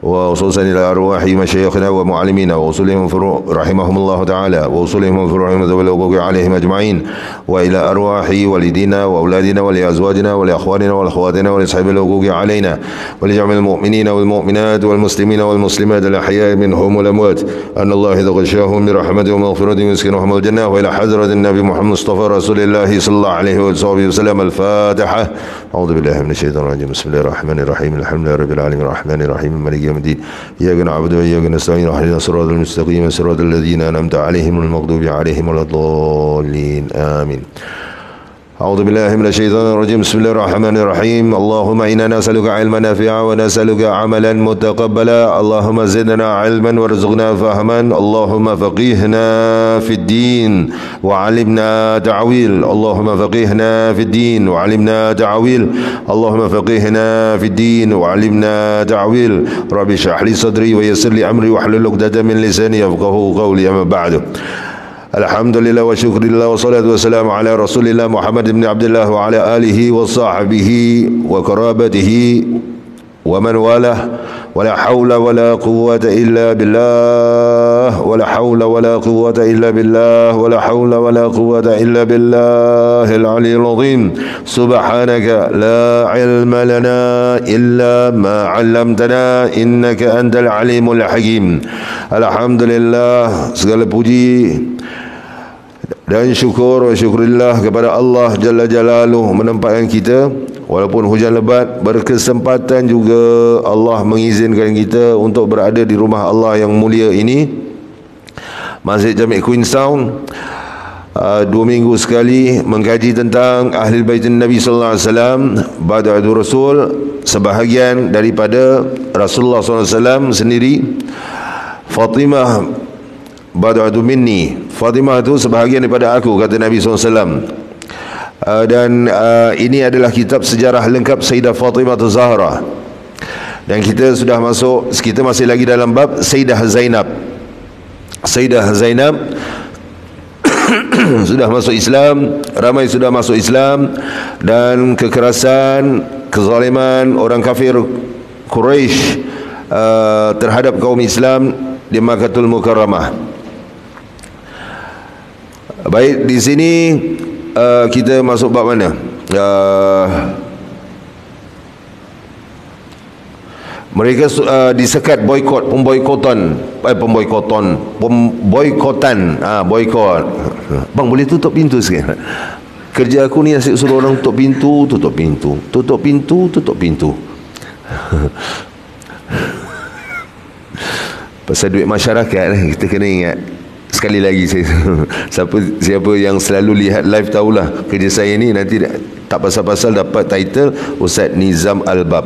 وخصوصا إلى أرواح مشايخنا ومعلمينا وأصولهم رحمهم الله تعالى وأصولهم رحمه الله عليهم أجمعين وإلى أرواح والدينا وأولادنا ولأزواجنا ولأخواننا والأخواتنا ولأصحاب الحقوق علينا ولجميع المؤمنين والمؤمنات والمسلمين والمسلمات الأحياء منهم والأموات أن الله إذا غشاهم برحمته ومغفرته ويسكنهم الجنة وإلى حضرة النبي محمد مصطفى رسول الله صلى الله عليه وسلم. الفاتحة. أعوذ بالله من الشيطان الرجيم. بسم الله الرحمن الرحيم. الحمد لله رب العالمين الرحمن الرحيم مالك يوم الدين. إياك نعبد وإياك نستعين اهدنا الصراط المستقيم صراط الذين أنعمت عليهم المغضوب عليهم ولا الضالين آمين. أعوذ بالله من الشيطان الرجيم. بسم الله الرحمن الرحيم. اللهم إنا نسألك علما نافعا ونسألك عملا متقبلا. اللهم زدنا علما وارزقنا فهما. اللهم فقهنا في الدين وعلمنا تعويل. اللهم فقهنا في الدين وعلمنا تعويل. اللهم فقهنا في الدين وعلمنا تعويل. رب اشرح لي صدري ويسر لي أمري واحلل عقدة من لساني يفقهوا قولي. أما بعد. الحمد لله وشكر الله والصلاة والسلام على رسول الله محمد بن عبد الله وعلى آله وصحبه وقرابته ومن والاه. ولا حول ولا قوة إلا بالله. ولا حول ولا قوة إلا بالله. ولا حول ولا قوة إلا بالله العلي العظيم. سبحانك لا علم لنا إلا ما علمتنا إنك أنت العليم الحكيم. Alhamdulillah, segala puji dan syukur wa syukurillah kepada Allah Jalla Jalaluh menempatkan kita walaupun hujan lebat, berkesempatan juga Allah mengizinkan kita untuk berada di rumah Allah yang mulia ini, Masjid Jami' Queenstown. 2 minggu sekali mengkaji tentang Ahli Baitin Nabi sallallahu alaihi wasallam, Bada'atu Rasul, sebahagian daripada Rasulullah sallallahu alaihi wasallam sendiri. Fatimah bada'atu minni, Fatimah itu sebahagian daripada aku, kata Nabi SAW. Dan ini adalah kitab sejarah lengkap Sayyidah Fatimah Zahra. Dan kita sudah masuk, kita masih lagi dalam bab Sayyidah Zainab. Sayyidah Zainab sudah masuk Islam, ramai sudah masuk Islam, dan kekerasan, kezaliman orang kafir Quraisy terhadap kaum Islam di Makkahul Mukarramah. Baik, di sini kita masuk bab mana? Mereka disekat boikot, pemboikotan. Boikot. Bang, boleh tutup pintu sikit? Kerja aku ni asyik suruh orang tutup pintu, tutup pintu, tutup pintu, tutup pintu. Pasal duit masyarakat, kita kena ingat. Sekali lagi saya siapa yang selalu lihat live tahulah kerja saya ni nanti tak pasal-pasal dapat title Ustaz Nizam Al-Bab.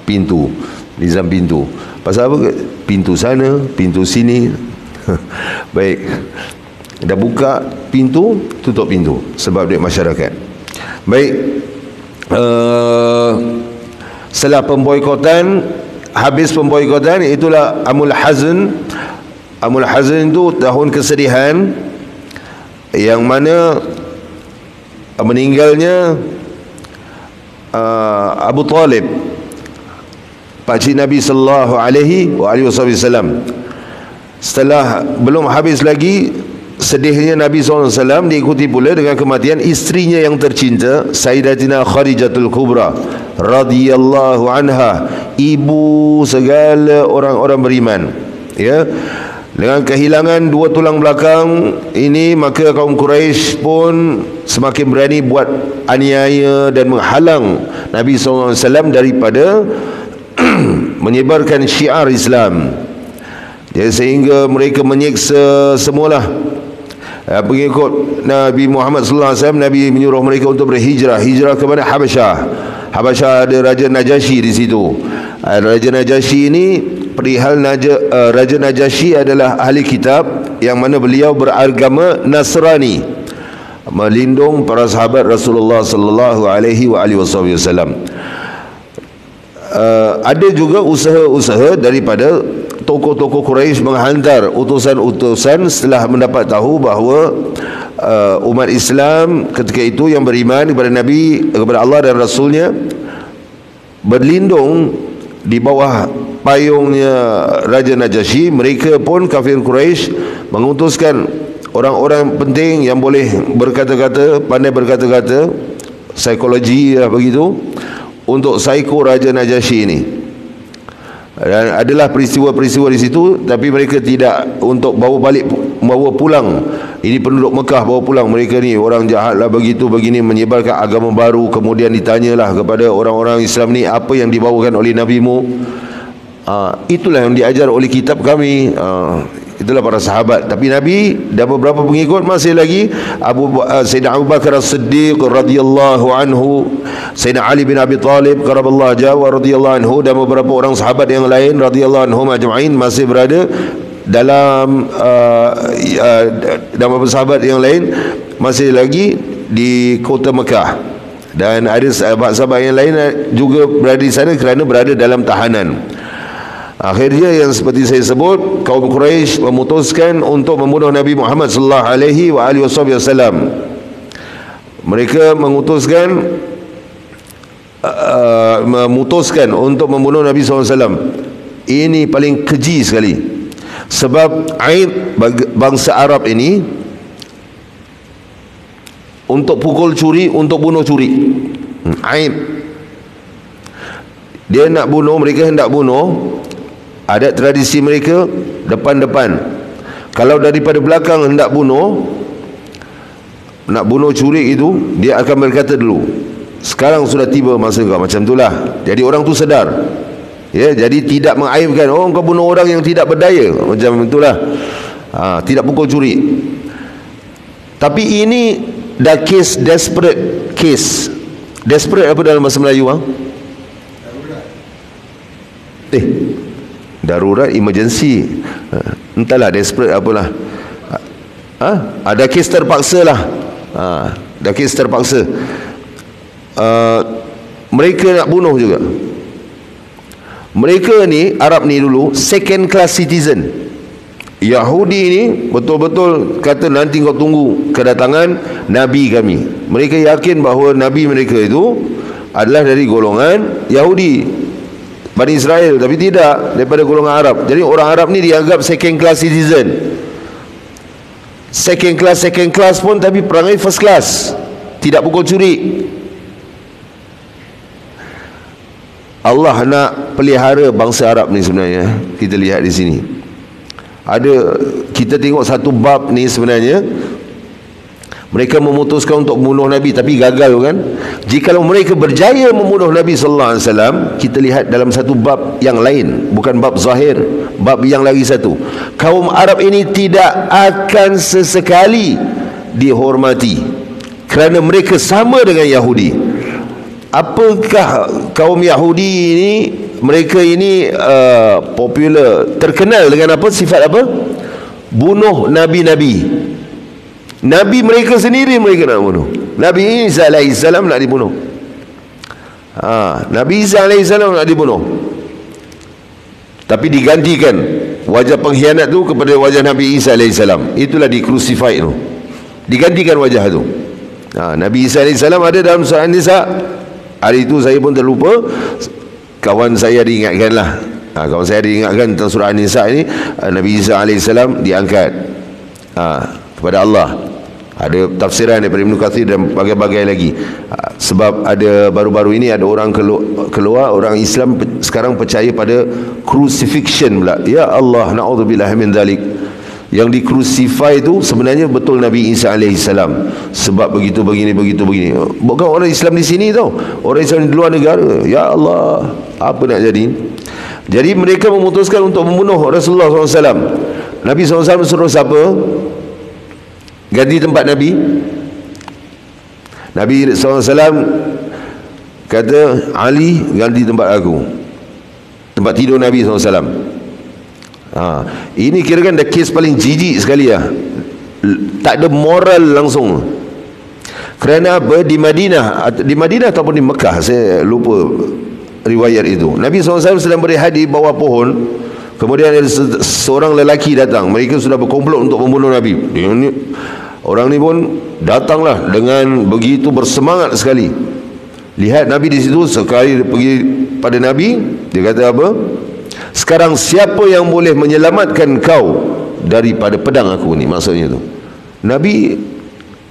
Pintu, Nizam pintu. Pasal apa? Pintu sana, pintu sini. Baik, dah buka pintu, tutup pintu sebab duit masyarakat. Baik, setelah pemboikotan, habis pemboikotan, itulah Amul Hazn. Amul Hazn itu tahun kesedihan, yang mana meninggalnya Abu Talib, pakcik Nabi sallallahu alaihi wasallam. Setelah belum habis lagi sedihnya Nabi SAW, diikuti pula dengan kematian isterinya yang tercinta, Sayyidatina Khadijatul Kubra radhiyallahu anha, ibu segala orang-orang beriman. Ya, dengan kehilangan 2 tulang belakang ini, maka kaum Quraisy pun semakin berani buat aniaya dan menghalang Nabi SAW daripada menyebarkan syiar Islam. Ya, sehingga mereka menyiksa semualah pengikut Nabi Muhammad sallallahu alaihi wasallam. Nabi menyuruh mereka untuk berhijrah, hijrah ke mana? Habasyah. Habasyah ada Raja Najasyi di situ. Raja Najasyi ini, perihal Raja Najasyi adalah ahli kitab yang mana beliau beragama Nasrani, melindung para sahabat Rasulullah sallallahu alaihi wasallam. Ada juga usaha-usaha daripada tokoh-tokoh Quraisy menghantar utusan-utusan setelah mendapat tahu bahawa umat Islam ketika itu yang beriman kepada Nabi, kepada Allah dan Rasulnya, berlindung di bawah payungnya Raja Najasyi, mereka pun kafir Quraisy mengutuskan orang-orang penting yang boleh berkata-kata, pandai berkata-kata, psikologi lah begitu, untuk psycho Raja Najasyi ini. Dan adalah peristiwa-peristiwa di situ, tapi mereka tidak untuk bawa pulang ini penduduk Mekah, bawa pulang mereka ni orang jahat lah begitu begini, menyebarkan agama baru. Kemudian ditanyalah kepada orang-orang Islam ni, apa yang dibawakan oleh nabimu? Itulah yang diajar oleh kitab kami. Itulah para sahabat. Tapi Nabi dan beberapa pengikut masih lagi Sayyidina Abu Bakar As-Siddiq radhiyallahu anhu, Sayyidina Ali bin Abi Talib karamallahu wajhahu radhiyallahu anhu, dan beberapa orang sahabat yang lain radhiyallahu anhum ajma'in masih berada dalam dan beberapa sahabat yang lain masih lagi di kota Mekah, dan ada sahabat-sahabat yang lain juga berada di sana kerana berada dalam tahanan. Akhirnya yang seperti saya sebut, kaum Quraisy memutuskan untuk membunuh Nabi Muhammad sallallahu alaihi wasallam. Mereka memutuskan untuk membunuh Nabi sallallahu alaihi wasallam. Ini paling keji sekali. Sebab aib bangsa Arab ini untuk pukul curi, untuk bunuh curi. Aib. Dia nak bunuh, mereka hendak bunuh. Ada tradisi mereka depan-depan. Kalau daripada belakang hendak bunuh, nak bunuh curi itu, dia akan berkata dulu, sekarang sudah tiba masa kau. Macam itulah. Jadi orang tu sedar. Ya, jadi tidak mengaibkan, oh kau bunuh orang yang tidak berdaya. Macam itulah. Tidak pukul curi. Tapi ini dah case, desperate case. Desperate apa dalam bahasa Melayu bang? Darurat, emergency. Entahlah, desperate apalah. Ada kes terpaksa lah. Ada kes terpaksa. Mereka nak bunuh juga. Mereka ni, Arab ni dulu second class citizen. Yahudi ni betul-betul kata, nanti kau tunggu kedatangan Nabi kami. Mereka yakin bahawa Nabi mereka itu adalah dari golongan Yahudi, Bani Israel, tapi tidak, daripada golongan Arab. Jadi orang Arab ni dianggap second class citizen. Second class pun, tapi perangai first class. Tidak pukul curi. Allah nak pelihara bangsa Arab ni sebenarnya. Kita lihat di sini. Kita tengok satu bab ni sebenarnya. Mereka memutuskan untuk membunuh Nabi, tapi gagal kan. Jikalau mereka berjaya membunuh Nabi sallallahu alaihi wasallam, kita lihat dalam satu bab yang lain, bukan bab zahir, bab yang lagi satu. Kaum Arab ini tidak akan sesekali dihormati kerana mereka sama dengan Yahudi. Apakah kaum Yahudi ini, mereka ini popular, terkenal dengan apa? Sifat apa? Bunuh nabi-nabi. Nabi mereka sendiri mereka nak bunuh. Nabi Isa alaihissalam nak dibunuh. Nabi Isa alaihissalam nak dibunuh. Tapi digantikan wajah pengkhianat tu kepada wajah Nabi Isa alaihissalam. Itulah di-crucify tu. Digantikan wajah tu. Nabi Isa alaihissalam ada dalam surah An-Nisa. Hari itu saya pun terlupa. Kawan saya diingatkan lah. Kawan saya diingatkan tentang surah An-Nisa ini. Nabi Isa alaihissalam diangkat kepada Allah. Ada tafsiran daripada Ibn Kathir dan bagai-bagai lagi. Sebab ada baru-baru ini ada orang keluar, orang Islam sekarang percaya pada crucifixion pula. Ya Allah, na'udzubillah min dzalik. Yang di-crucify itu sebenarnya betul Nabi Isa alaihissalam. Sebab begitu begini. Bukan orang Islam di sini tau, orang Islam di luar negara. Ya Allah, apa nak jadi? Jadi mereka memutuskan untuk membunuh Rasulullah SAW. Nabi SAW suruh siapa ganti tempat Nabi? Nabi SAW kata, Ali ganti tempat aku, tempat tidur Nabi SAW. Ini kira kan dah kes paling jijik sekali lah. Tak ada moral langsung. Kerana apa? Di Madinah ataupun di Mekah, saya lupa riwayat itu, Nabi SAW sedang berehat di bawah pohon. Kemudian ada seorang lelaki datang. Mereka sudah berkomplot untuk membunuh Nabi. Orang ni pun datanglah dengan begitu bersemangat sekali. Lihat Nabi di situ, sekali pergi pada Nabi, Dia kata apa? Sekarang siapa yang boleh menyelamatkan kau daripada pedang aku ni? Maksudnya tu Nabi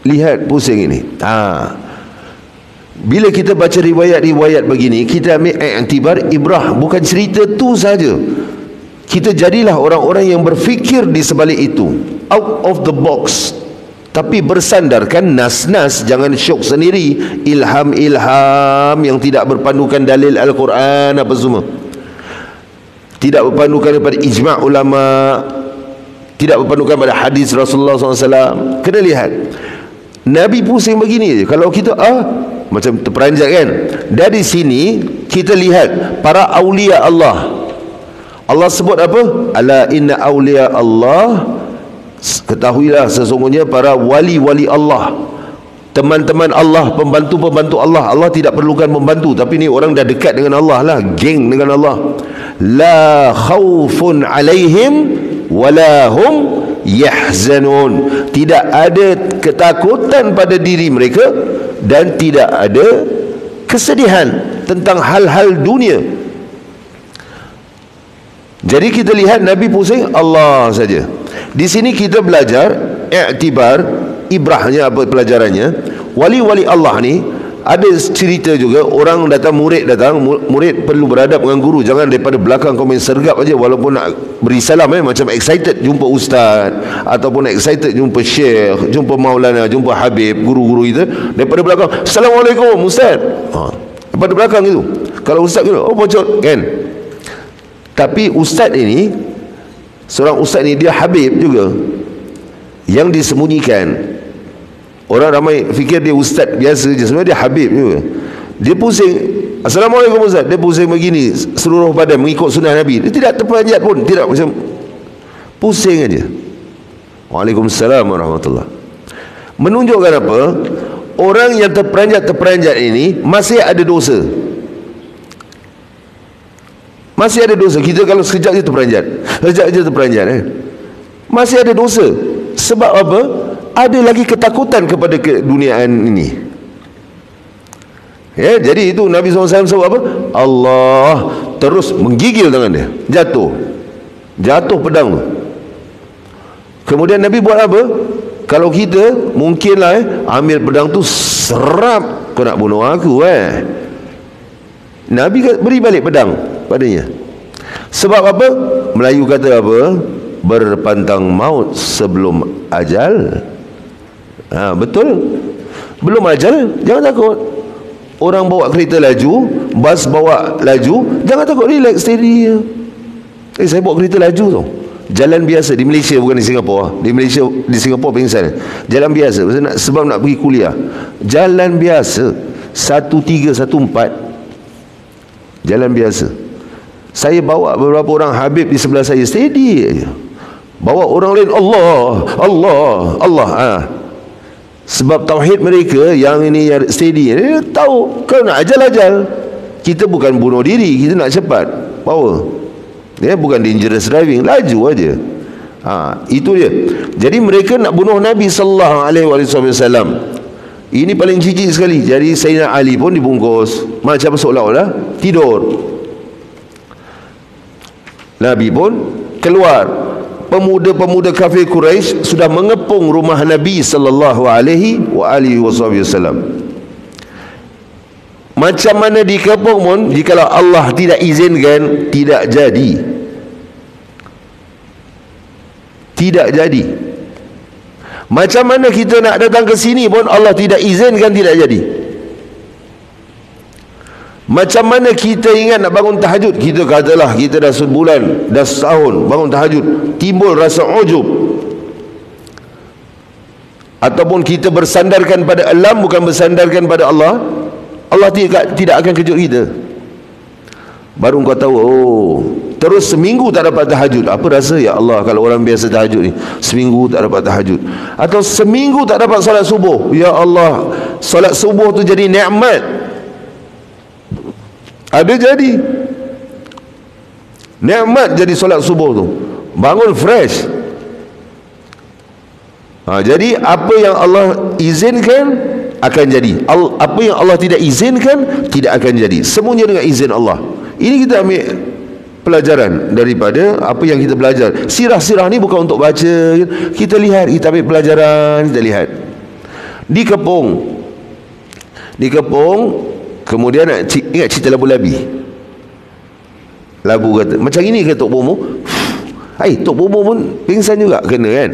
lihat pusing ini. Bila kita baca riwayat-riwayat begini, kita ambil iktibar, ibrah, bukan cerita tu saja. Kita jadilah orang-orang yang berfikir di sebalik itu, out of the box, tapi bersandarkan nas-nas, jangan syok sendiri, ilham-ilham yang tidak berpandukan dalil Al-Quran apa semua, tidak berpandukan daripada ijma' ulama, tidak berpandukan pada hadis Rasulullah SAW. Kena lihat Nabi pusing begini je. Kalau kita macam terperanjat kan. Dari sini kita lihat para awliya Allah. Allah sebut apa? Ala inna awliya Allah, ketahuilah sesungguhnya para wali-wali Allah, teman-teman Allah, pembantu-pembantu Allah. Allah tidak perlukan membantu, tapi ni orang dah dekat dengan Allah lah, geng dengan Allah. La khawfun alaihim walahum yahzanun. Tidak ada ketakutan pada diri mereka dan tidak ada kesedihan tentang hal-hal dunia. Jadi kita lihat Nabi pusing Allah saja. Di sini kita belajar iktibar, ibrahnya apa pelajarannya. Wali-wali Allah ni ada cerita juga. Orang datang, murid datang, murid perlu beradab dengan guru. Jangan daripada belakang kau main sergap aja, walaupun nak beri salam macam excited jumpa ustaz, ataupun excited jumpa syekh, jumpa maulana, jumpa habib, guru-guru itu. Daripada belakang, Assalamualaikum ustaz. Daripada belakang itu. Kalau ustaz kata, oh bocor kan. Tapi ustaz ini, seorang ustaz ni dia habib juga, yang disembunyikan. Orang ramai fikir dia ustaz biasa je, sebenarnya dia habib juga. Dia pusing, Assalamualaikum ustaz. Dia pusing begini, seluruh badan mengikut sunnah Nabi. Dia tidak terperanjat pun, tidak, macam pusing aja. Waalaikumsalam warahmatullahi. Menunjukkan apa? Orang yang terperanjat ini masih ada dosa. Masih ada dosa. Kita kalau sekejap je terperanjat, sekejap je terperanjat masih ada dosa. Sebab apa? Ada lagi ketakutan kepada keduniaan ini. Ya, jadi itu Nabi SAW sebab apa? Allah terus menggigil tangan dia, jatuh pedang tu. Kemudian Nabi buat apa? Kalau kita mungkinlah ambil pedang tu, serap, kau nak bunuh aku Nabi beri balik pedang padanya. Sebab apa? Melayu kata apa? Berpantang maut sebelum ajal. Betul. Belum ajal, jangan takut. Orang bawa kereta laju, bas bawa laju, jangan takut, relax, steady. Saya bawa kereta laju tu, jalan biasa di Malaysia, bukan di Singapura. Di Malaysia, di Singapura pingsan. Jalan biasa, sebab nak pergi kuliah. Jalan biasa 1314, jalan biasa. Saya bawa beberapa orang habib di sebelah saya, steady aja. Bawa orang lain, Allah. Sebab tauhid mereka yang ini yang steady, dia tahu kau nak ajal. Kita bukan bunuh diri, kita nak cepat, power. Dia bukan dangerous driving, laju aja. Itu dia. Jadi mereka nak bunuh Nabi sallallahu alaihi wasallam. Ini paling jijik sekali. Jadi Sayyidina Ali pun dibungkus macam seolah-olah tidur. Nabi pun keluar. Pemuda-pemuda kafir Quraisy sudah mengepung rumah Nabi sallallahu alaihi wasallam. Macam mana dikepung pun, jikalau Allah tidak izinkan, tidak jadi. Tidak jadi. Macam mana kita nak datang ke sini pun Allah tidak izinkan, tidak jadi. Macam mana kita ingat nak bangun tahajud, kita katalah kita dah sebulan, dah setahun bangun tahajud, timbul rasa ujub, ataupun kita bersandarkan pada alam, bukan bersandarkan pada Allah, Allah tidak akan kejut kita. Baru kau tahu, terus seminggu tak dapat tahajud. Apa rasa ya Allah kalau orang biasa tahajud ni, seminggu tak dapat tahajud, atau seminggu tak dapat solat subuh. Ya Allah, solat subuh tu jadi nikmat. Ada jadi nikmat, jadi solat subuh tu, bangun fresh. Jadi apa yang Allah izinkan akan jadi, apa yang Allah tidak izinkan tidak akan jadi. Semuanya dengan izin Allah. Ini kita ambil pelajaran daripada apa yang kita belajar. Sirah-sirah ni bukan untuk baca, kita lihat, kita ambil pelajaran, kita lihat. Di Kepong, kemudian ingat cerita Labu Labi. Labu kata, macam ini ke Tok Bomo? Tok Bomo pun pingsan juga kena kan.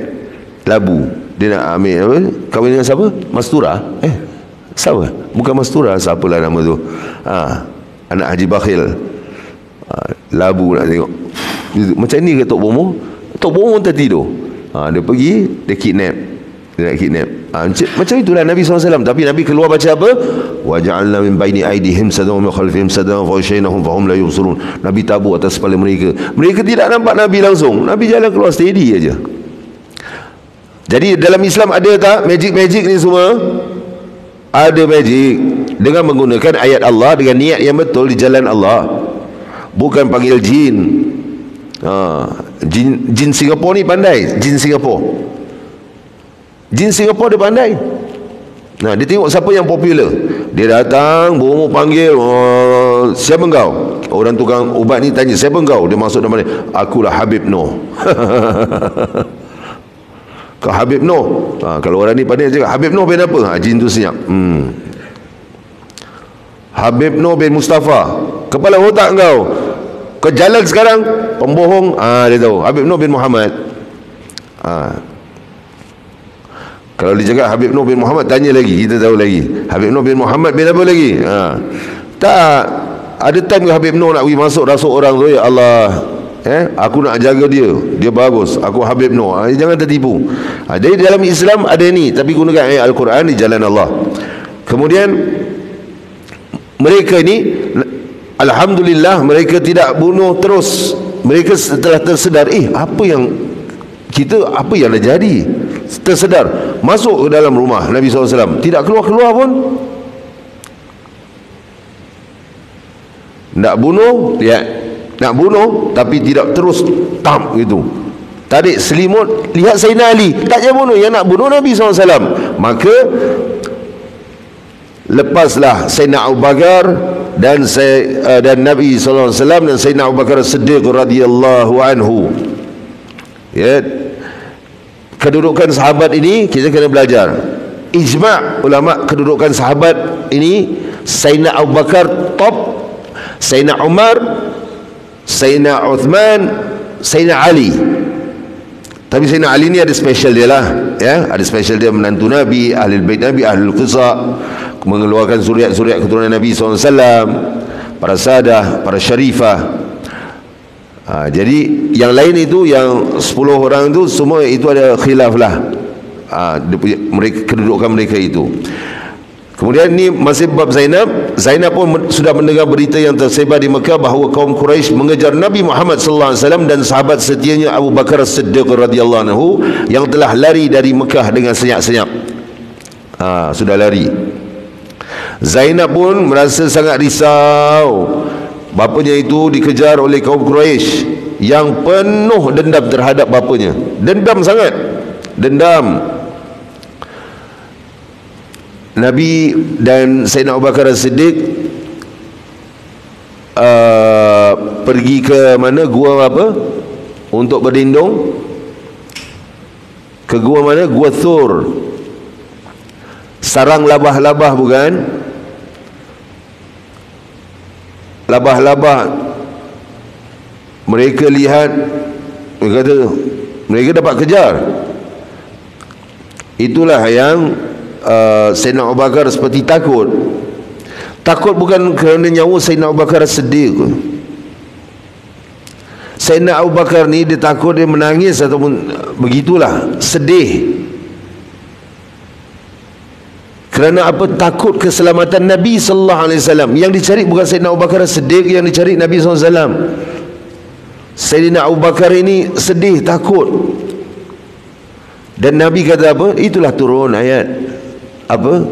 Labu, dia nak ambil apa? Kahwin dengan siapa? Mastura. Siapa? Bukan Mastura, siapalah nama tu. Anak Haji Bakhil. Labu nak tengok. Macam ni ke Tok Bomo? Tok Bomo tertidur. Dia pergi, dia kidnap. Dia nak kidnap. Macam itulah Nabi SAW. Tapi Nabi keluar baca apa? Waja'alna min baini aidihim sadan wa min khalfihim sadan faghashaynahum fa hum la yubsirun. Nabi tabur atas kepala mereka. Mereka tidak nampak Nabi langsung. Nabi jalan keluar steady aja. Jadi dalam Islam ada tak magic-magic ni semua? Ada magic. Dengan menggunakan ayat Allah dengan niat yang betul di jalan Allah. Bukan panggil jin. Jin Singapura ni pandai. Jin Singapura dia pandai. Dia tengok siapa yang popular, dia datang, Bomo panggil, siapa engkau? Orang tukang ubat ni tanya, siapa engkau? Dia masuk dalam mana? Akulah Habib Noh. Kau Habib Noh. Kalau orang ni pandai cakap, Habib Noh bin apa? Jin tu senyap. Habib Noh bin Mustafa. Kepala otak engkau. Kau jalan sekarang, pembohong. Dia tahu. Habib Noh bin Muhammad. Kalau dia cakap Habib Noh bin Muhammad, tanya lagi, kita tahu lagi. Habib Noh bin Muhammad bin apa lagi? Tak. Ada time ke Habib Noh nak pergi masuk rasuk orang tu, ya Allah, aku nak jaga dia, dia bagus, aku Habib Noh. Jangan tertipu. Jadi dalam Islam ada ni, tapi gunakan ayat Al-Quran di jalan Allah. Kemudian mereka ni, alhamdulillah, mereka tidak bunuh terus. Mereka setelah tersedar, apa yang dah jadi, tersedar, masuk ke dalam rumah Nabi SAW, tidak keluar-keluar pun. Nak bunuh, lihat, nak bunuh tapi tidak terus tam gitu, tarik selimut, lihat Sayyidina Ali, tak je bunuh, yang nak bunuh Nabi SAW. Maka lepaslah Sayyidina Abu Bakar dan Nabi SAW dan Sayyidina Abu Bakar Siddiq radhiyallahu anhu. Kedudukan sahabat ini kita kena belajar. Ijma' ulama kedudukan sahabat ini, Sayyidina Abu Bakar top, Sayyidina Umar, Sayyidina Uthman, Sayyidina Ali. Tapi Sayyidina Ali ni ada special dia lah, ada special dia, menantu Nabi, ahli bait Nabi, ahli qisa, mengeluarkan zuriat-zuriat keturunan Nabi SAW, para sadah, para syarifah. Jadi yang lain itu, yang 10 orang itu semua itu ada khilaf lah, kedudukan mereka itu. Kemudian ni masih bab Zainab. Zainab pun sudah mendengar berita yang tersebar di Mekah bahawa kaum Quraisy mengejar Nabi Muhammad sallallahu alaihi wasallam dan sahabat setianya Abu Bakar Siddiq radhiyallahu anhu yang telah lari dari Mekah dengan senyap-senyap. Sudah lari. Zainab pun merasa sangat risau. Bapanya itu dikejar oleh kaum Quraisy yang penuh dendam terhadap bapanya. Dendam sangat. Dendam. Nabi dan Sayyidina Abu Bakar As-Siddiq pergi ke mana? Gua apa? Untuk berlindung. Ke gua mana? Gua Thur. Sarang labah-labah bukan? Labah-labah. Mereka lihat, mereka kata mereka dapat kejar. Itulah yang Sayyidina Abu Bakar seperti takut. Takut bukan kerana nyawa Sayyidina Abu Bakar Siddiq. Sayyidina Abu Bakar ni dia takut, dia menangis ataupun begitulah, sedih. Kerana apa? Takut keselamatan Nabi sallallahu alaihi wasallam. Yang dicari bukan Sayyidina Abu Bakar Siddiq, yang dicari Nabi sallallahu alaihi wasallam. Sayyidina Abu Bakar ini sedih, takut. Dan Nabi kata apa? Itulah turun ayat apa?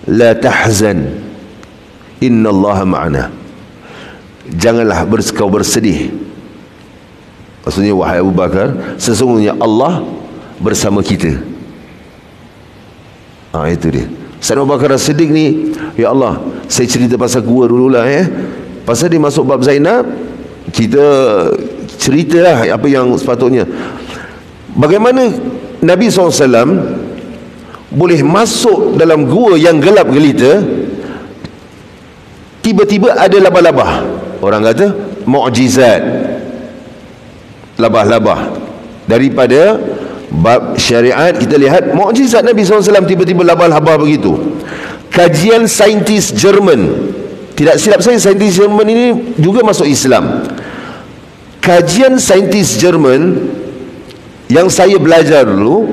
La tahzan, innallaha ma'ana. Janganlah kau bersedih. Maksudnya, wahai Abu Bakar, sesungguhnya Allah bersama kita. Itu dia. Sayyidina Abu Bakar As-Siddiq ni, ya Allah, saya cerita pasal gua dululah pasal dia masuk bab Zainab, kita ceritalah apa yang sepatutnya. Bagaimana Nabi SAW boleh masuk dalam gua yang gelap gelita, tiba-tiba ada labah-labah. Orang kata mukjizat, labah-labah. Daripada bab syariat kita lihat mukjizat Nabi SAW, tiba-tiba labah-labah begitu. Kajian saintis Jerman, tidak silap saya saintis Jerman ini juga masuk Islam. Kajian saintis Jerman yang saya belajar dulu,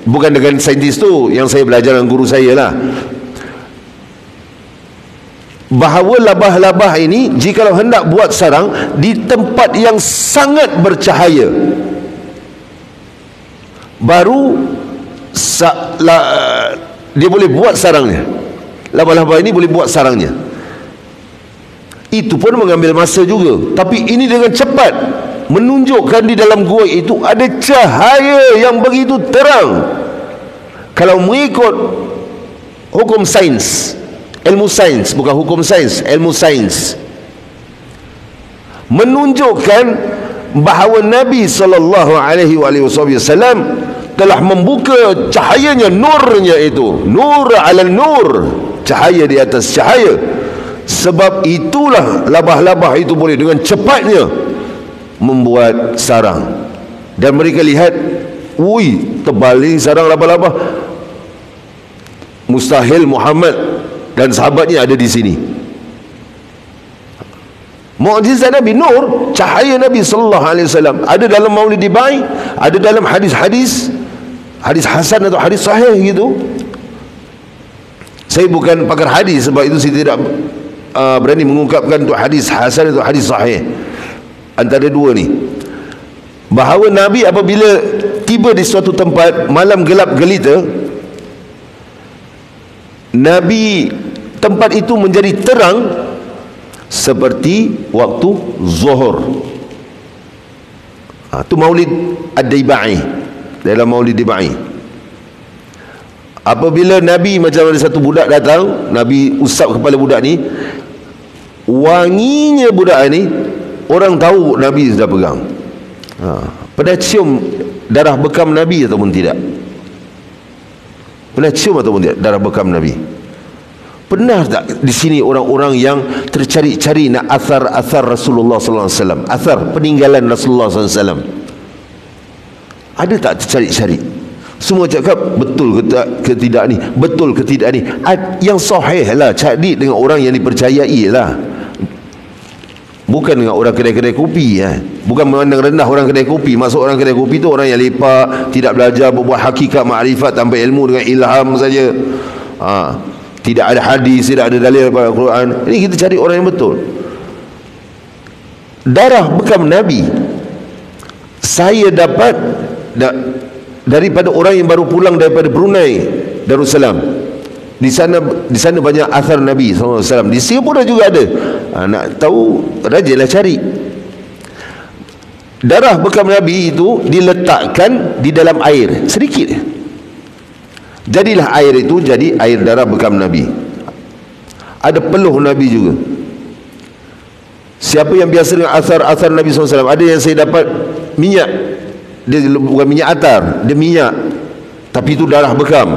bukan dengan saintis tu, yang saya belajar dengan guru saya lah, bahawa labah-labah ini jikalau hendak buat sarang di tempat yang sangat bercahaya, baru dia boleh buat sarangnya. Labah-labah ini boleh buat sarangnya. Itu pun mengambil masa juga, tapi ini dengan cepat menunjukkan di dalam gua itu ada cahaya yang begitu terang. Kalau mengikut hukum sains, ilmu sains, bukan hukum sains, ilmu sains menunjukkan bahawa Nabi SAW telah membuka cahayanya, nurnya itu, nur ala nur, cahaya di atas cahaya. Sebab itulah labah-labah itu boleh dengan cepatnya membuat sarang. Dan mereka lihat, wui, tebal ni sarang labah-labah, mustahil Muhammad dan sahabatnya ada di sini. Mukjizat Nabi, nur, cahaya Nabi SAW ada dalam Maulid Nabi, ada dalam hadis-hadis, hadis hasan atau hadis sahih gitu. Saya bukan pakar hadis, sebab itu saya tidak berani mengungkapkan untuk hadis hasan atau hadis sahih. Antara dua ni, bahawa Nabi apabila tiba di suatu tempat malam gelap gelita, Nabi, tempat itu menjadi terang seperti waktu zuhur. Itu Maulid Ad-Dibai, dalam Maulid Dibai. Apabila Nabi, macam ada satu budak datang, Nabi usap kepala budak ni, wanginya budak ni, orang tahu Nabi sudah pegang. Pernah cium darah bekam Nabi ataupun tidak? Pernah cium ataupun tidak darah bekam Nabi? Pernah tak di sini orang-orang yang tercari-cari nak athar Rasulullah sallallahu alaihi wasallam, athar peninggalan Rasulullah sallallahu alaihi wasallam? Ada tak tercari-cari? Semua cakap betul ke tidak ni, betul ke tidak ni. Yang sahih lah, cari dengan orang yang dipercayai lah, bukan dengan orang kedai-kedai kopi. Bukan memandang rendah orang kedai kopi. Maksud orang kedai kopi tu orang yang lepak, tidak belajar berbuat hakikat makrifat tanpa ilmu, dengan ilham saja. Tidak ada hadis, tidak ada dalil daripada Al-Quran. Ini kita cari orang yang betul. Darah bekam Nabi saya dapat daripada orang yang baru pulang daripada Brunei Darussalam. Di sana banyak athar Nabi SAW. Di Singapura juga ada. Nak tahu, rajinlah cari. Darah bekam Nabi itu diletakkan di dalam air sedikit, jadilah air itu jadi air darah bekam Nabi. Ada peluh Nabi juga. Siapa yang biasa dengan athar Nabi SAW, ada yang saya dapat minyak, dia bukan minyak atar, dia minyak, tapi itu darah bekam.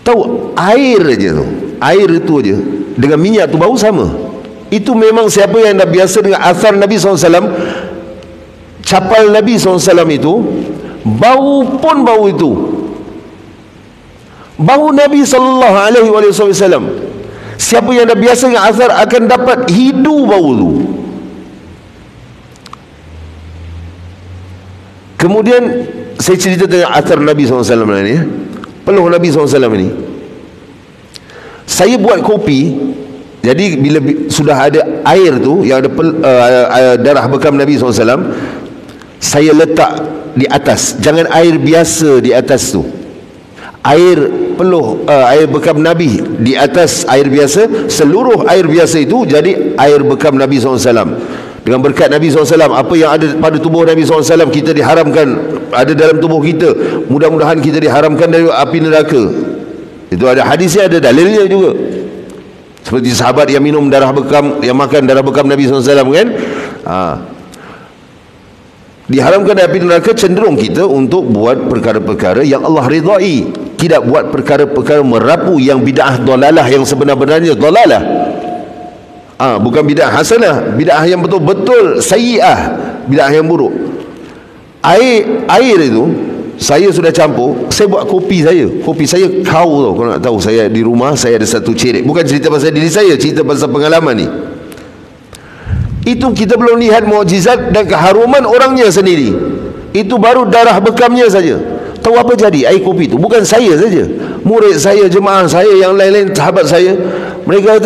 Tahu, air aja tu, air itu aja dengan minyak tu bau sama. Itu memang siapa yang dah biasa dengan athar Nabi SAW, capal Nabi SAW itu, bau pun bau itu, bau Nabi SAW. Siapa yang dah biasa dengan athar akan dapat hidu bau tu. Kemudian saya cerita tentang athar Nabi SAW ni, peluh Nabi SAW ini. Saya buat kopi, jadi bila sudah ada air tu yang ada darah bekam Nabi SAW, saya letak di atas. Jangan air biasa di atas tu, air peluh, air bekam Nabi di atas air biasa. Seluruh air biasa itu jadi air bekam Nabi SAW. Dengan berkat Nabi SAW, apa yang ada pada tubuh Nabi SAW, kita diharamkan ada dalam tubuh kita. Mudah-mudahan kita diharamkan dari api neraka. Itu ada hadisnya, ada dalilnya juga. Seperti sahabat yang minum darah bekam, yang makan darah bekam Nabi SAW kan. Diharamkan dari api neraka, cenderung kita untuk buat perkara-perkara yang Allah ridai, tidak buat perkara-perkara merapu yang bid'ah dalalah, yang sebenar-benarnya dalalah. Bukan bid'ah hasanah, bid'ah yang betul-betul sayyi'ah, bid'ah yang buruk. Air itu saya sudah campur, saya buat kopi saya kau tau. Kalau nak tahu, saya di rumah saya ada satu cerik, bukan cerita pasal diri saya, cerita pasal pengalaman ni. Itu kita belum lihat mukjizat dan keharuman orangnya sendiri, itu baru darah bekamnya saja. Tahu apa jadi air kopi itu? Bukan saya saja, murid saya, jemaah saya, yang lain-lain sahabat saya, mereka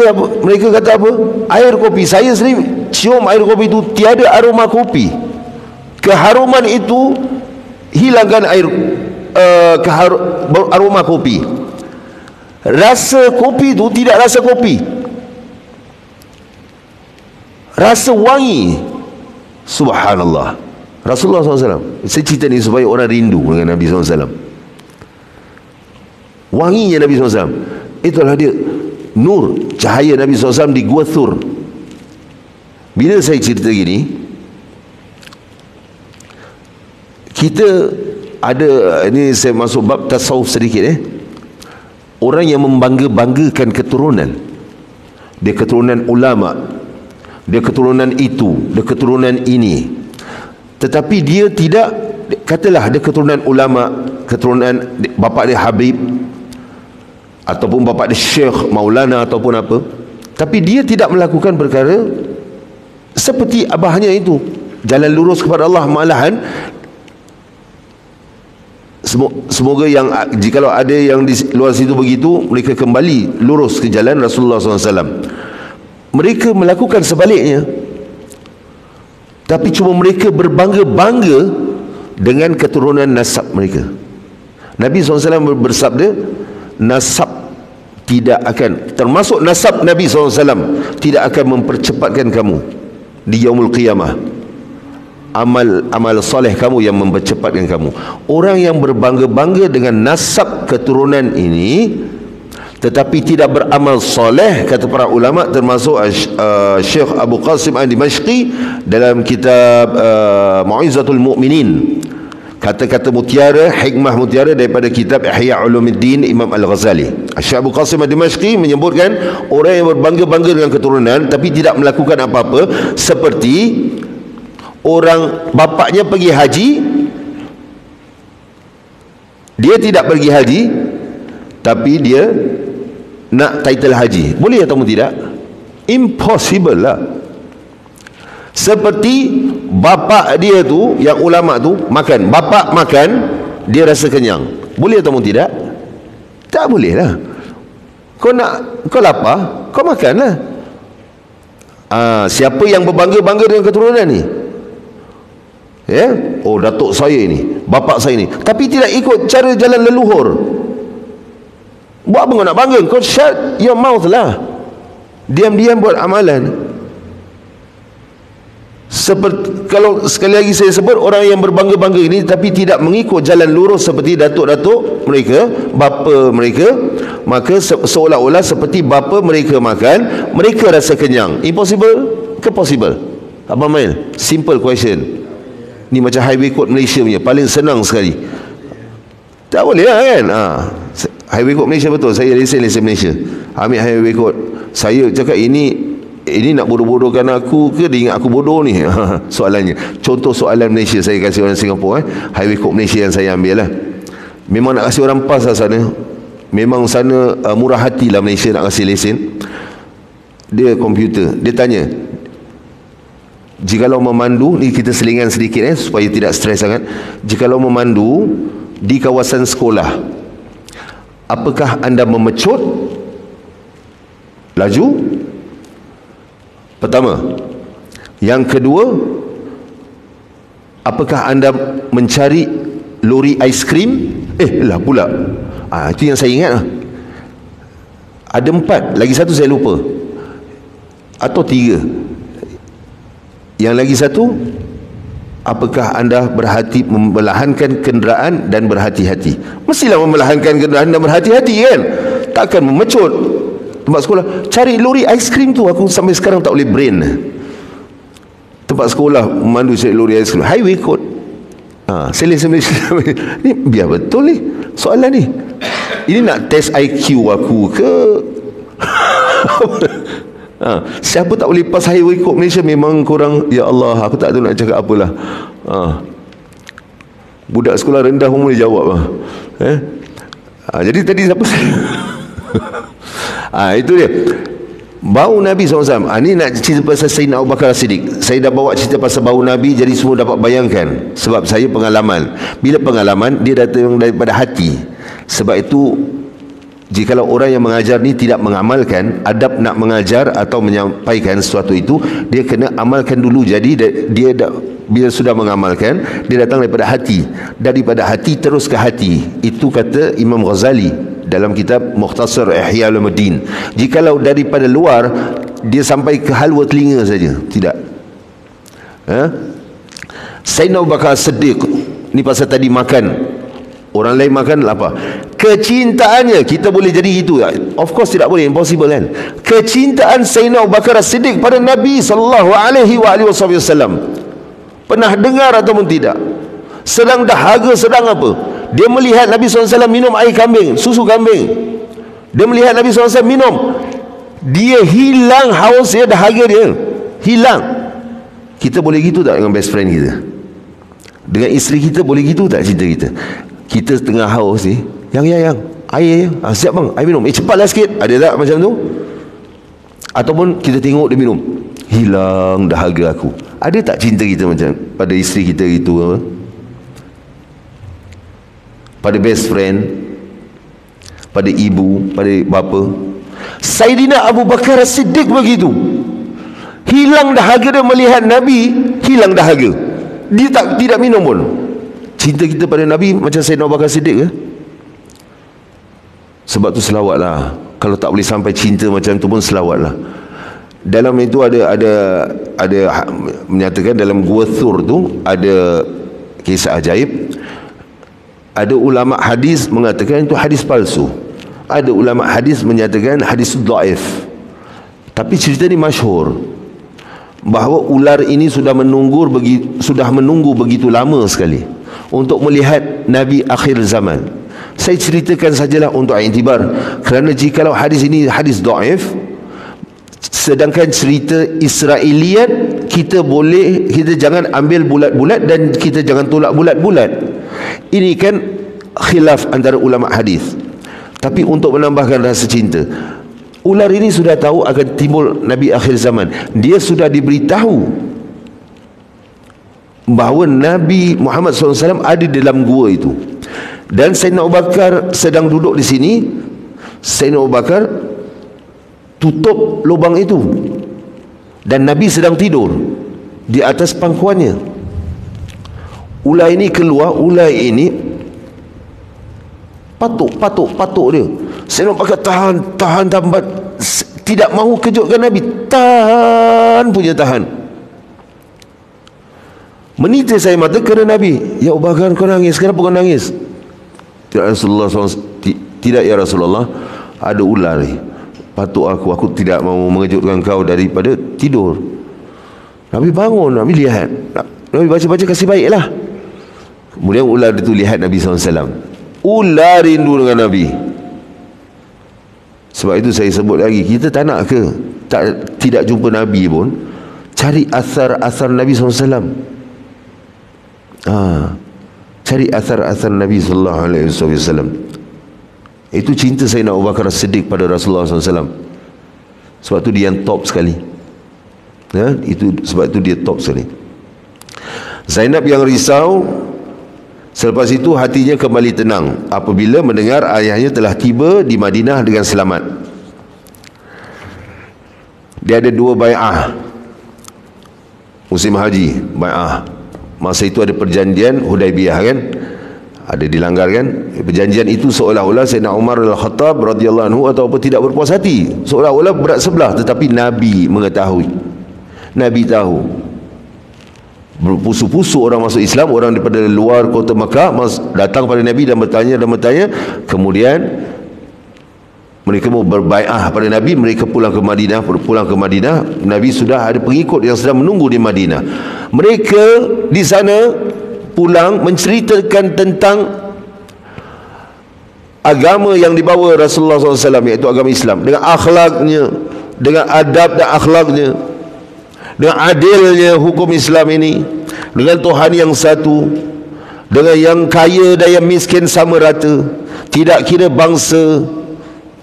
kata apa? Air kopi, saya sendiri cium air kopi itu tiada aroma kopi. Keharuman itu hilangkan air aroma kopi. Rasa kopi itu tidak rasa kopi, rasa wangi. Subhanallah. Rasulullah SAW, saya cerita ni supaya orang rindu dengan Nabi SAW. Wanginya Nabi SAW, itulah dia nur, cahaya Nabi SAW di Gua Thur. Bila saya cerita gini, kita ada, ini saya masuk bab tasawuf sedikit. Orang yang membangga-banggakan keturunan, dia keturunan ulama, dia keturunan itu, dia keturunan ini, tetapi dia tidak, katalah dia keturunan ulama, keturunan bapa dia Habib, ataupun bapa dia Syekh, Maulana, ataupun apa, tapi dia tidak melakukan perkara seperti abahnya itu, jalan lurus kepada Allah. Malahan semoga yang, jikalau ada yang di luar situ begitu, mereka kembali lurus ke jalan Rasulullah SAW. Mereka melakukan sebaliknya, tapi cuma mereka berbangga-bangga dengan keturunan nasab mereka. Nabi SAW bersabda, nasab tidak akan, termasuk nasab Nabi SAW, tidak akan mempercepatkan kamu di yaumul qiyamah. Amal soleh kamu yang mempercepatkan kamu. Orang yang berbangga-bangga dengan nasab keturunan ini tetapi tidak beramal soleh, kata para ulama, termasuk Syekh Abu Qasim Ad-Dimashqi dalam kitab Mau'izatul Mu'minin, kata-kata mutiara, hikmah mutiara daripada kitab Ihya Ulumuddin Imam Al-Ghazali. Syekh Abu Qasim Ad-Dimashqi menyebutkan orang yang berbangga-bangga dengan keturunan tapi tidak melakukan apa-apa, seperti orang bapaknya pergi haji, dia tidak pergi haji tapi dia nak title haji. Boleh atau tidak? Impossible lah. Seperti bapa dia tu, yang ulama tu makan, bapa makan, dia rasa kenyang. Boleh atau tidak? Tak boleh lah. Kau nak, kau lapar, kau makan lah. Siapa yang berbangga-bangga dengan keturunan ni? Oh, datuk saya ni, bapa saya ni, tapi tidak ikut cara jalan leluhur. Buat apa kau nak bangga? Kau shut your mouth lah, diam-diam buat amalan. Seperti, kalau sekali lagi saya sebut, orang yang berbangga-bangga ini tapi tidak mengikut jalan lurus seperti datuk-datuk mereka, bapa mereka, maka seolah-olah seperti bapa mereka makan, mereka rasa kenyang. Impossible ke possible? Abang Mail, simple question. Ni macam highway code Malaysia punya, paling senang sekali. Tak boleh lah kan? Highway code Malaysia betul. Saya lesen Malaysia, ambil highway code. Saya cakap ini nak bodoh-bodohkan aku ke dia ingat aku bodoh ni? Soalannya, contoh soalan Malaysia saya kasih orang Singapura, highway code Malaysia yang saya ambil lah. Memang nak kasih orang pas lah sana. Memang sana murah hati lah Malaysia nak kasih lesen. Dia komputer, dia tanya, jikalau memandu, ni kita selingan sedikit supaya tidak stres sangat. Jikalau memandu di kawasan sekolah, apakah anda memecut laju? Pertama. Yang kedua, apakah anda mencari lori aiskrim? Lah pula, itu yang saya ingat lah. Ada 4, lagi satu saya lupa, atau 3. Yang lagi satu, apakah anda berhati membelahankan kenderaan dan berhati-hati? Mestilah membelahankan kenderaan dan berhati-hati kan? Takkan memecut. tempat sekolah, cari lori aiskrim tu. Aku sampai sekarang tak boleh brain. Tempat sekolah memandu cari lori aiskrim, highway code. Selain ni biar betul ni soalan ni. Ini nak test IQ aku ke? Siapa tak boleh pas highway code Malaysia memang korang, ya Allah, aku tak tahu nak cakap apalah. Budak sekolah rendah pun boleh jawab lah. Jadi tadi siapa? Itu dia bau Nabi SAW. Ini nak cerita pasal Sayyidina Abu Bakar Siddiq. Saya dah bawa cerita pasal bau Nabi, jadi semua dapat bayangkan. Sebab saya pengalaman. Bila pengalaman, dia datang daripada hati. Sebab itu, jikalau orang yang mengajar ni tidak mengamalkan, adab nak mengajar atau menyampaikan sesuatu itu, dia kena amalkan dulu. Jadi dia bila sudah mengamalkan, dia datang daripada hati. Daripada hati terus ke hati. Itu kata Imam Ghazali dalam kitab Mukhtasar Ihya Ulumuddin. Jikalau daripada luar, dia sampai ke halwa telinga saja, tidak. Sayyidina Abu Bakar Siddiq ni pasal tadi makan. Orang lain makan apa? Kecintaannya, kita boleh jadi itu? Of course tidak boleh, impossible kan. Kecintaan Sayyidina Abu Bakar Siddiq pada Nabi sallallahu alaihi wasallam, pernah dengar ataupun tidak? Sedang dahaga, sedang apa? Dia melihat Nabi SAW minum air kambing, susu kambing. Dia melihat Nabi SAW minum, dia hilang haus dia, dahaga dia hilang. Kita boleh gitu tak dengan best friend kita? Dengan isteri kita boleh gitu tak cinta kita? Kita tengah haus ni, yang air siap bang, air minum, cepatlah sikit. Ada tak macam tu? Ataupun kita tengok dia minum, hilang dahaga aku. Ada tak cinta kita macam pada isteri kita gitu apa? Pada best friend, pada ibu, pada bapa. Sayyidina Abu Bakar Siddiq begitu. Hilang dahaga dia melihat Nabi, hilang dahaga. Dia tidak minum pun. Cinta kita pada Nabi macam Sayyidina Abu Bakar Siddiq ke? Sebab tu selawatlah. Kalau tak boleh sampai cinta macam tu pun selawatlah. Dalam itu ada menyatakan dalam Gua Thur tu ada kisah ajaib. Ada ulama hadis mengatakan itu hadis palsu. Ada ulama hadis menyatakan hadis dhaif. Tapi cerita ni masyhur, bahawa ular ini sudah menunggu begitu lama sekali untuk melihat Nabi akhir zaman. Saya ceritakan sajalah untuk iktibar, kerana jikalau hadis ini hadis dhaif, sedangkan cerita Israeliat kita jangan ambil bulat-bulat dan kita jangan tolak bulat-bulat. Ini kan khilaf antara ulama hadis. Tapi untuk menambahkan rasa cinta, ular ini sudah tahu akan timbul Nabi akhir zaman. Dia sudah diberitahu bahawa Nabi Muhammad SAW ada dalam gua itu. Dan Sayyidina Abu Bakar sedang duduk di sini. Sayyidina Abu Bakar tutup lubang itu, dan Nabi sedang tidur di atas pangkuannya. Ular ini keluar, ular ini patuk dia. Sayyidina Abu Bakar tahan, tidak mahu kejutkan Nabi, tahan. Menitis saya mata kerana Nabi. Ya Abu Bakar, kau nangis, kenapa kau nangis? Ya Rasulullah SAW, tidak ya Rasulullah, ada ular ni patuk aku tidak mahu mengejutkan kau daripada tidur. Nabi bangun, Nabi lihat, Nabi baca-baca kasih baiklah. Kemudian ular itu lihat Nabi SAW. Ular rindu dengan Nabi. Sebab itu saya sebut lagi, kita tak nak ke tidak jumpa Nabi pun, cari asar-asar Nabi SAW. Cari asar-asar Nabi SAW. Itu cinta Sayyidina Abu Bakar Siddiq pada Rasulullah SAW. Sebab itu dia yang top sekali. Sebab itu dia top sekali. Zainab yang risau, selepas itu hatinya kembali tenang apabila mendengar ayahnya telah tiba di Madinah dengan selamat. Dia ada 2 bai'ah musim haji, bai'ah. Masa itu ada perjanjian Hudaibiyah kan, ada dilanggar kan. Perjanjian itu seolah-olah Sayyidina Umar Al-Khattab radhiyallahu anhu atau apa tidak berpuas hati, seolah-olah berat sebelah. Tetapi Nabi mengetahui, Nabi tahu. Berpusu-pusu orang masuk Islam, orang daripada luar kota Makkah datang pada Nabi dan bertanya. Kemudian mereka mau berbai'ah pada Nabi, mereka pulang ke Madinah. Nabi sudah ada pengikut yang sedang menunggu di Madinah. Mereka di sana pulang menceritakan tentang agama yang dibawa Rasulullah SAW, iaitu agama Islam, dengan akhlaknya, dengan adab dan akhlaknya, dengan adilnya hukum Islam ini, dengan Tuhan yang satu, dengan yang kaya dan yang miskin sama rata, tidak kira bangsa,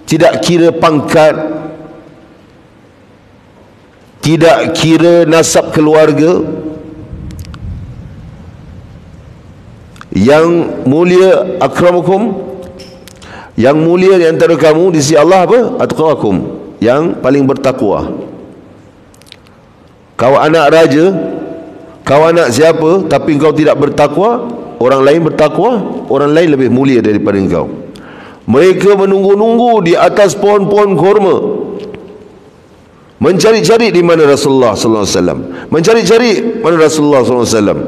tidak kira pangkat, tidak kira nasab keluarga. Yang mulia akramakum, yang mulia di antara kamu di sisi Allah apa? Atqakum, yang paling bertakwa. Kau anak raja, kau anak siapa, tapi engkau tidak bertakwa, orang lain bertakwa, orang lain lebih mulia daripada engkau. Mereka menunggu-nunggu di atas pohon-pohon kurma, mencari-cari di mana Rasulullah sallallahu alaihi wasallam, mencari-cari mana Rasulullah sallallahu alaihi wasallam.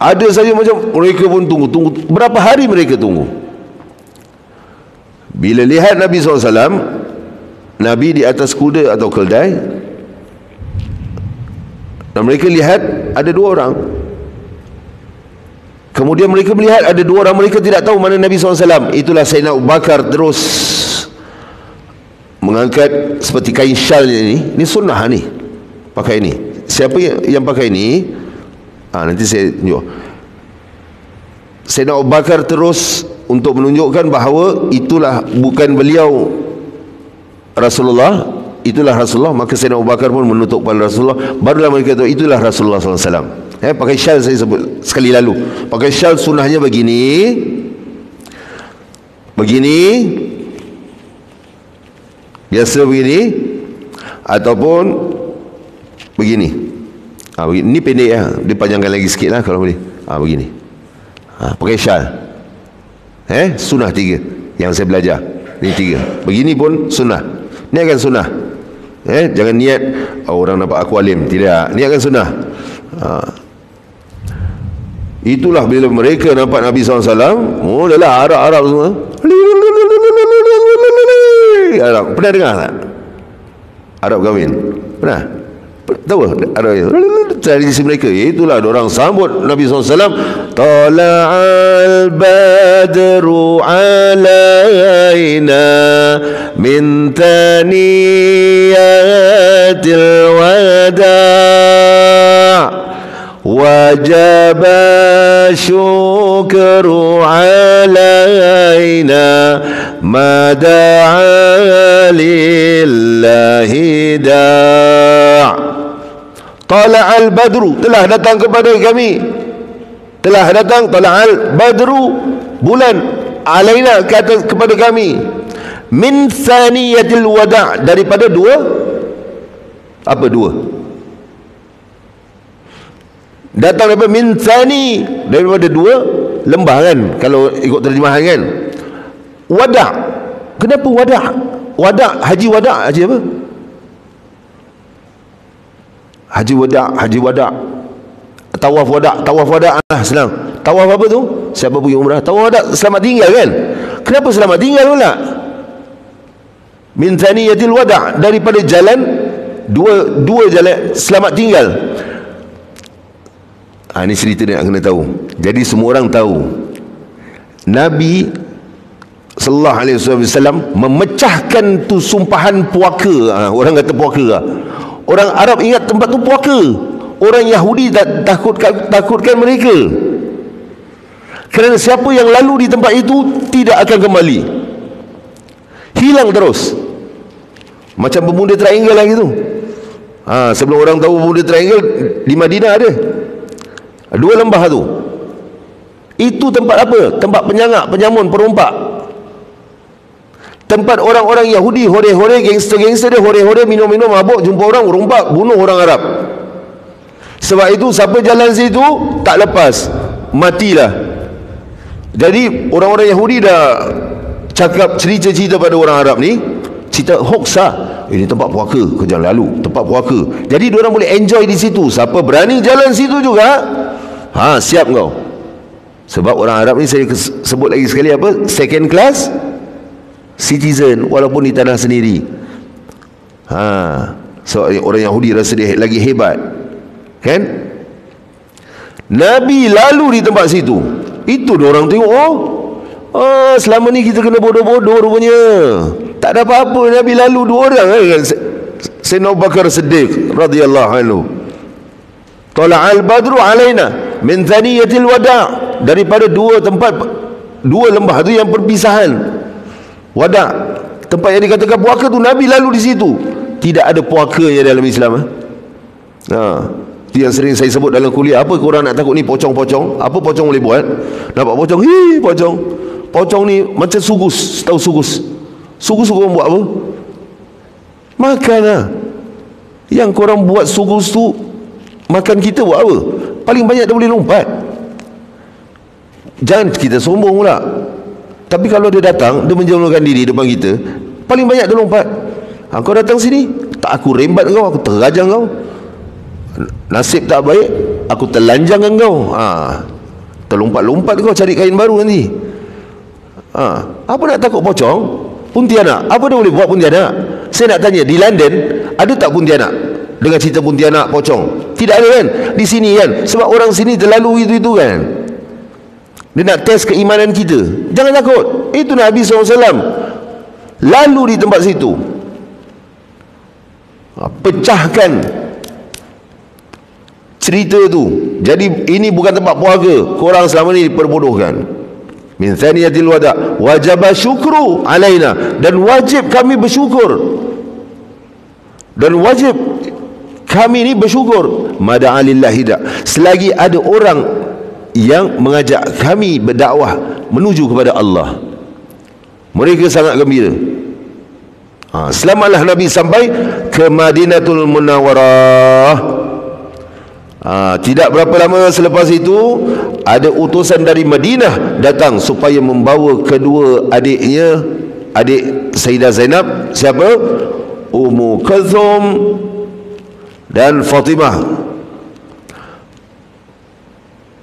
Ada saja macam mereka pun tunggu. Berapa hari mereka tunggu. Bila lihat Nabi SAW, Nabi di atas kuda atau keldai, dan mereka lihat ada dua orang. Kemudian mereka melihat ada dua orang, mereka tidak tahu mana Nabi SAW. Itulah Sayyidina Abu Bakar terus mengangkat seperti kain syalnya ini sunnah ni, pakai ni. Siapa yang pakai ni? Nanti saya tunjuk. Sayyidina Abu Bakar terus untuk menunjukkan bahawa itulah bukan beliau Rasulullah, itulah Rasulullah. Maka Sayyidina Abu Bakar pun menutup kepala Rasulullah. Barulah mereka tahu itulah Rasulullah SAW. Pakai syal, saya sebut sekali lalu. Pakai syal sunnahnya begini, biasa begini, ataupun begini. Ini pendek ya, dipanjangkan lagi sikit lah kalau boleh. Begini. Pakai syal. Sunnah 3 yang saya belajar. Ini 3. Begini pun sunnah. Niatkan sunnah. Jangan niat orang nampak aku alim. Tidak. Niatkan sunnah. Itulah bila mereka nampak Nabi SAW, mulalah Arab semua. Arab. Pernah dengar tak? Arab kahwin. Pernah? Tahu ada tradisi mereka. Itulah orang sambut Nabi SAW. Tala'al badru alaina min taniyatil wada' wajaba syukru alaina mada'a lillahi da'. Tala'al badru, telah datang kepada kami, telah datang tala'al badru, bulan, alaina, kepada kami, min thaniyatil wada', daripada dua datang daripada min thani, daripada dua lembah kan, kalau ikut terjemahan kan. Wada', kenapa wada'? Haji wada', haji apa? Haji wada', tawaf wada', senang. Tawaf apa tu? Siapa pergi umrah? Tawaf wada', selamat tinggal kan? Kenapa selamat tinggal pula? Min thaniyatil wada', daripada jalan dua jalan selamat tinggal. Ini cerita dia nak kena tahu. Jadi semua orang tahu Nabi sallallahu alaihi wasallam memecahkan tu sumpahan puaka. Orang kata puaka. Orang Arab ingat tempat tu puaka. Orang Yahudi takutkan mereka. Kerana siapa yang lalu di tempat itu tidak akan kembali. Hilang terus. Macam Bermuda Triangle lah gitu. Sebelum orang tahu Bermuda Triangle, di Madinah ada 2 lembah tu. Itu tempat apa? Tempat penyangak, penyamun, perompak. Tempat orang-orang Yahudi, hore-hore, gangster-gangster dia hore-hore, minum-minum, mabuk, jumpa orang, rompak, bunuh orang Arab. Sebab itu siapa jalan situ tak lepas, matilah. Jadi orang-orang Yahudi dah cakap cerita-cerita pada orang Arab ni, cerita hoax lah. Ini tempat puaka, kejap lalu tempat puaka. Jadi diorang boleh enjoy di situ. Siapa berani jalan situ juga, siap kau. Sebab orang Arab ni saya sebut lagi sekali apa? Second class citizen, walaupun di tanah sendiri. So orang Yahudi rasa dia lagi hebat, kan? Nabi lalu di tempat situ. Itu orang tengok, selama ni kita kena bodoh-bodoh rupanya. Tak ada apa-apa, Nabi lalu 2 orang kan? Sayyidina Abu Bakar Siddiq radhiyallahu anhu. Tala'al badru alaina min thaniyatil wada', daripada 2 tempat, 2 lembah tu yang perpisahan. Wada', tempat yang dikatakan puaka tu, Nabi lalu di situ. Tidak ada puakanya dalam Islam. Itu yang sering saya sebut dalam kuliah. Apa korang nak takut ni pocong-pocong? Apa pocong boleh buat? Nampak pocong? Pocong. Pocong ni macam sugus. Tahu sugus? Sugus korang buat apa? Makan lah. Yang korang buat sugus tu, makan kita buat apa? Paling banyak dia boleh lompat. Jangan kita sombong pula. Tapi kalau dia datang, dia menjolokkan diri depan kita, paling banyak dia lompat. Kau datang sini, tak aku rembat kau, aku terajang kau. Nasib tak baik, aku telanjangkan kau. Terlompat-lompat kau cari kain baru nanti. Apa nak takut pocong? Pontianak, apa dia boleh buat Pontianak? Saya nak tanya, di London ada tak Pontianak? Dengan cerita Pontianak, pocong? Tidak ada kan? Di sini kan? Sebab orang sini terlalu itu kan? Dia nak test keimanan kita. Jangan takut. Itu Nabi SAW lalu di tempat situ, pecahkan cerita tu. Jadi ini bukan tempat puaka. Korang selama ni diperbodohkan. Min thaniyatil wada' wajib syukru alaina, dan wajib kami bersyukur, dan wajib kami ni bersyukur. Mada'a lillahi da, selagi ada orang yang mengajak kami berdakwah menuju kepada Allah, mereka sangat gembira. Selamatlah Nabi sampai ke Madinatul Munawwarah. Tidak berapa lama selepas itu, ada utusan dari Madinah datang supaya membawa kedua adiknya, adik Sayyidah Zainab. Siapa? Ummu Kulthum dan Fatimah.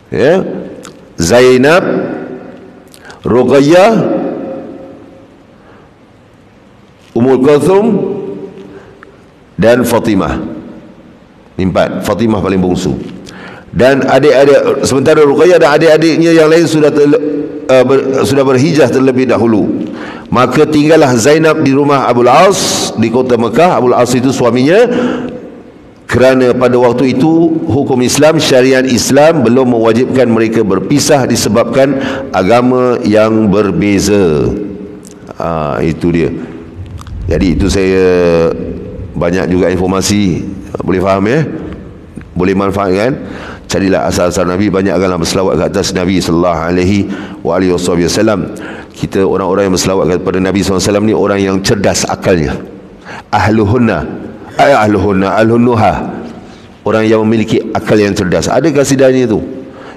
Ya, Zainab, Ruqayyah, Ummu Kulthum dan Fatimah. 4. Fatimah paling bongsu. Dan adik-adik, sementara Ruqayyah dan adik-adiknya yang lain sudah berhijrah terlebih dahulu. Maka tinggallah Zainab di rumah Abul As di kota Mekah. Abul As itu suaminya, kerana pada waktu itu hukum Islam, syariat Islam belum mewajibkan mereka berpisah disebabkan agama yang berbeza. Itu dia. Jadi itu saya banyak juga informasi. Boleh faham ya? Boleh manfaatkan. Carilah asal-asal Nabi, banyakkanlah berselawat ke atas Nabi sallallahu alaihi wasallam. Kita orang-orang yang berselawat kepada Nabi SAW ni orang yang cerdas akalnya. Ahlunuha, orang yang memiliki akal yang cerdas. Ada kasidahnya itu,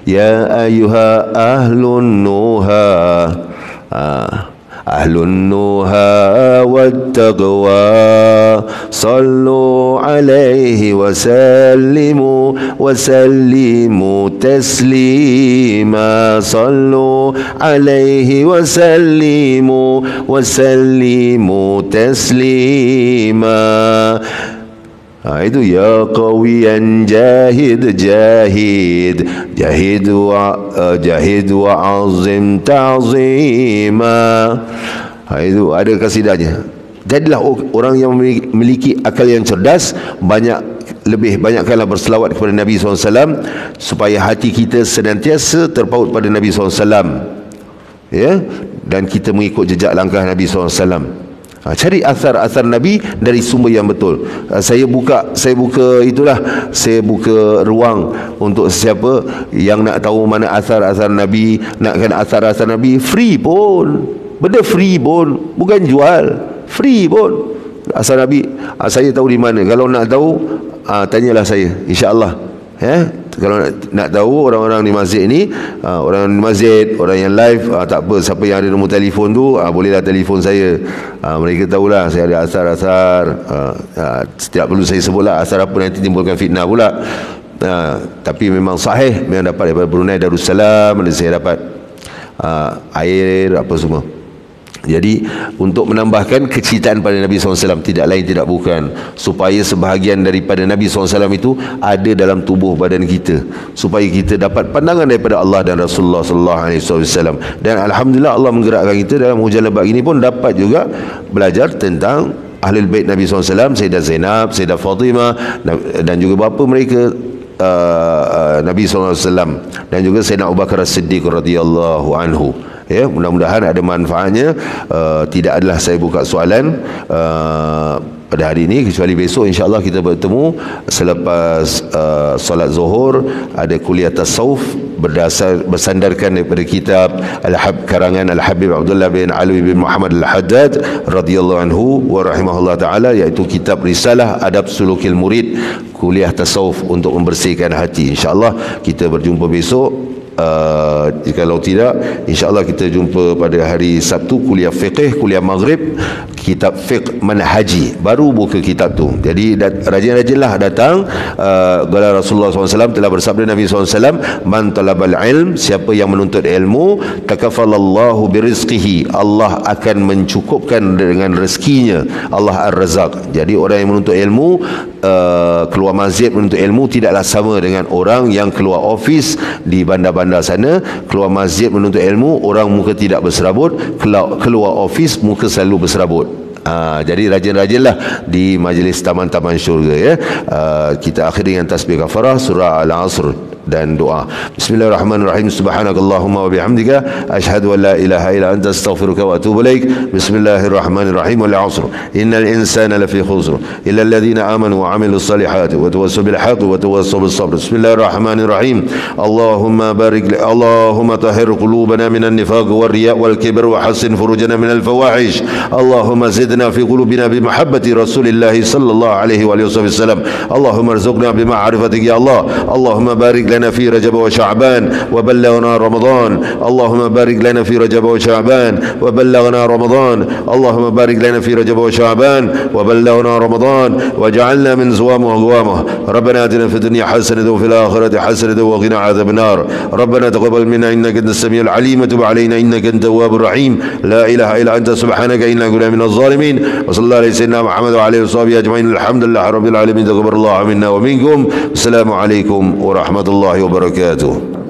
ya ayyuha ahlun nuha, ahlun nuha wattaqwa, sallu alaihi wasallimu taslima, sallu alaihi wasallimu taslima. Itu ya qawiyan jahid wa azim ta'zima. Itu ada kasidahnya. Jadilah orang yang memiliki akal yang cerdas. Lebih banyakkanlah berselawat kepada Nabi SAW, supaya hati kita senantiasa terpaut pada Nabi SAW, ya, dan kita mengikut jejak langkah Nabi SAW. Cari asar-asar Nabi dari sumber yang betul. Saya buka ruang untuk sesiapa yang nak tahu mana asar-asar Nabi, nakkan asar-asar Nabi, free pun. Benda free pun, bukan jual. Free pun. Asar Nabi, saya tahu di mana. Kalau nak tahu, tanyalah saya, insya-Allah. Ya, kalau nak tahu orang-orang di masjid ni, orang di masjid, orang yang live, tak apa, siapa yang ada nombor telefon tu, bolehlah telefon saya. Mereka tahulah saya ada asar-asar. Setiap perlu saya sebutlah asar apa, nanti timbulkan fitnah pula. Tapi memang sahih, memang dapat daripada Brunei Darussalam, saya dapat air apa semua. Jadi untuk menambahkan kecintaan pada Nabi SAW, tidak lain tidak bukan supaya sebahagian daripada Nabi SAW itu ada dalam tubuh badan kita, supaya kita dapat pandangan daripada Allah dan Rasulullah SAW. Dan Alhamdulillah Allah menggerakkan kita dalam hujan lebat ini pun dapat juga belajar tentang Ahlul Bait Nabi SAW, Sayyidah Zainab, Sayyidah Fatimah, dan juga bapa mereka, Nabi SAW, dan juga Sayyidina Abu Bakar As-Siddiq radhiyallahu anhu. Ya, mudah-mudahan ada manfaatnya. Tidak adalah saya buka soalan pada hari ini, kecuali besok insya-Allah kita bertemu selepas solat zuhur. Ada kuliah tasawuf bersandarkan daripada kitab karangan Al-Habib Abdullah bin Ali bin Muhammad Al-Haddad radhiyallahu anhu wa rahimahullah taala, iaitu kitab Risalah Adab Sulukil Murid, kuliah tasawuf untuk membersihkan hati. Insya-Allah kita berjumpa besok. Jikalau tidak, insya-Allah kita jumpa pada hari Sabtu kuliah fiqh, kuliah maghrib, kitab fiqh manhaji, baru buka kitab tu. Jadi rajin-rajinlah datang. Rasulullah SAW telah bersabda, Nabi SAW, man talabal ilm, siapa yang menuntut ilmu, takafalallahu birizqihi, Allah akan mencukupkan dengan rezekinya. Allah Ar-Razzaq. Jadi orang yang menuntut ilmu, keluar masjid menuntut ilmu tidaklah sama dengan orang yang keluar office di bandar-bandar sana. Keluar masjid menuntut ilmu, orang muka tidak berserabut, keluar office muka selalu berserabut. Jadi rajin-rajinlah di majlis taman-taman syurga, ya. Kita akhiri dengan tasbih kafarah surah Al-Asr dan doa. Bismillahirrahmanirrahim. Subhanakallahumma wa bihamdika asyhadu an la ilaha illa anta astaghfiruka wa atubu ilaik. Bismillahirrahmanirrahim. Wal 'asr innal insana lafi khusr illa alladhina amanu wa 'amilus salihati wa tawassaw bil haqqi wa tawassaw bis sabr. Bismillahirrahmanirrahim. Allahumma barik Allahumma tahhir qulubana minan nifaq wal riya wal kibr wa hassin furujana minal fawahish. Allahumma zidna fi qulubina bi mahabbati Rasulillah sallallahu alaihi wa sallam. Allahumma arzuqna bi ma'rifatik ya Allah. Allahumma barik lana fi Rajab wa Sya'ban wa ballaghna Ramadan. Allahumma barik lana fi Rajab wa Sya'ban wa ballaghna Ramadan. Allahumma barik lana fi Rajab wa Sya'ban wa ballaghna Ramadan waj'alna min zuwam wa ghawam. Rabbana atina fid dunya hasanatan wa fil akhirati hasanatan wa qina adhaban nar. Rabbana taqabbal minna innaka antas samiul alim wa tub alaina innaka antat tawwabur rahim. La ilaha illa anta subhanaka inna kunna minaz zalimin. Wa sallallahu alaihi wasallam Muhammad wa alihi washabihi ajma'in. Alhamdulillah rabbil alamin. Taqabbalallahu minna wa minkum. Assalamu alaikum warahmatullahi wabarakatuh.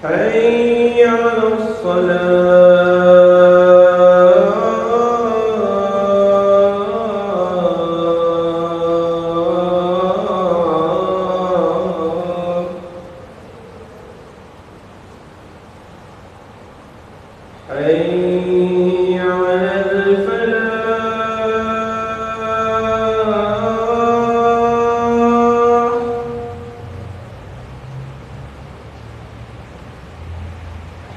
حي على الصلاة. حي على الفلاح.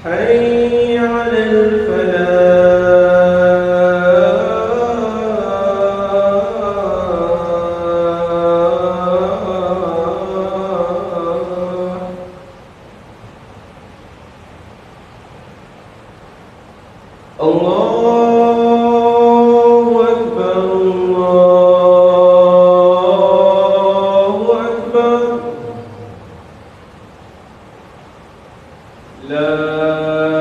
حي على الفلاح. الله أكبر الله أكبر. لا